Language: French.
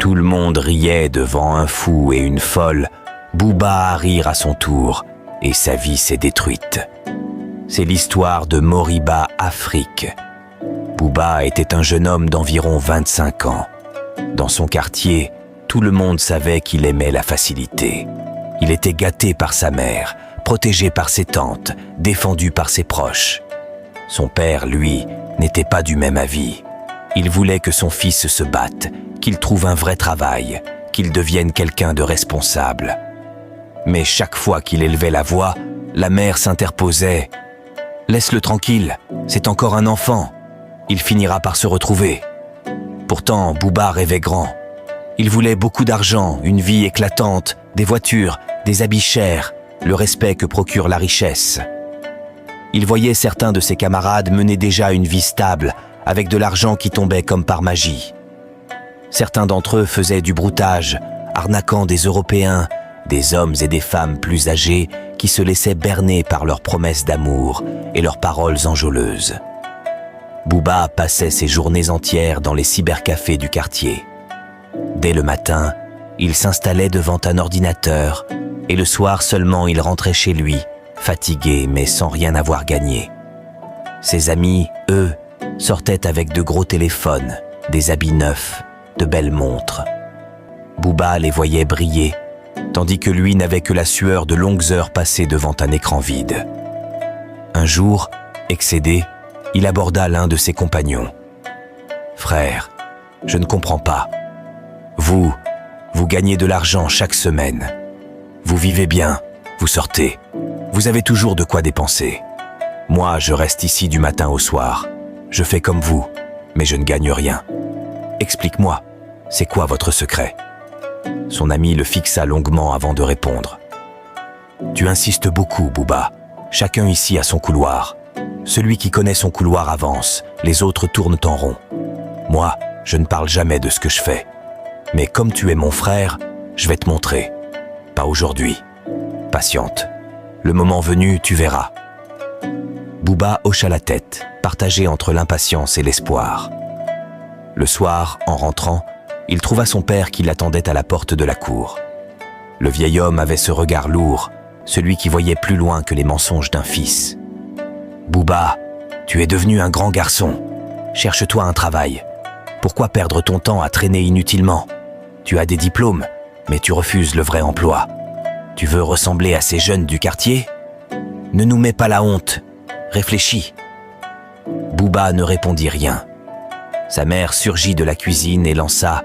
Tout le monde riait devant un fou et une folle. Bouba a rire à son tour et sa vie s'est détruite. C'est l'histoire de Moriba Afrique. Bouba était un jeune homme d'environ 25 ans. Dans son quartier, tout le monde savait qu'il aimait la facilité. Il était gâté par sa mère, protégé par ses tantes, défendu par ses proches. Son père, lui, n'était pas du même avis. Il voulait que son fils se batte, qu'il trouve un vrai travail, qu'il devienne quelqu'un de responsable. Mais chaque fois qu'il élevait la voix, la mère s'interposait. « Laisse-le tranquille, c'est encore un enfant. Il finira par se retrouver. » Pourtant, Bouba rêvait grand. Il voulait beaucoup d'argent, une vie éclatante, des voitures, des habits chers, le respect que procure la richesse. Il voyait certains de ses camarades mener déjà une vie stable, avec de l'argent qui tombait comme par magie. Certains d'entre eux faisaient du broutage, arnaquant des Européens, des hommes et des femmes plus âgés qui se laissaient berner par leurs promesses d'amour et leurs paroles enjôleuses. Bouba passait ses journées entières dans les cybercafés du quartier. Dès le matin, il s'installait devant un ordinateur et le soir seulement il rentrait chez lui, fatigué mais sans rien avoir gagné. Ses amis, eux, sortaient avec de gros téléphones, des habits neufs, de belles montres. Bouba les voyait briller, tandis que lui n'avait que la sueur de longues heures passées devant un écran vide. Un jour, excédé, il aborda l'un de ses compagnons. « Frère, je ne comprends pas. Vous gagnez de l'argent chaque semaine. Vous vivez bien, vous sortez. Vous avez toujours de quoi dépenser. Moi, je reste ici du matin au soir. Je fais comme vous, mais je ne gagne rien. Explique-moi, c'est quoi votre secret ?» Son ami le fixa longuement avant de répondre. « Tu insistes beaucoup, Bouba. Chacun ici a son couloir. Celui qui connaît son couloir avance, les autres tournent en rond. Moi, je ne parle jamais de ce que je fais. Mais comme tu es mon frère, je vais te montrer. Pas aujourd'hui. Patiente. Le moment venu, tu verras. » Bouba hocha la tête, partagé entre l'impatience et l'espoir. Le soir, en rentrant, il trouva son père qui l'attendait à la porte de la cour. Le vieil homme avait ce regard lourd, celui qui voyait plus loin que les mensonges d'un fils. « Bouba, tu es devenu un grand garçon. Cherche-toi un travail. Pourquoi perdre ton temps à traîner inutilement? Tu as des diplômes, mais tu refuses le vrai emploi. Tu veux ressembler à ces jeunes du quartier? Ne nous mets pas la honte. Réfléchis. » Bouba ne répondit rien. Sa mère surgit de la cuisine et lança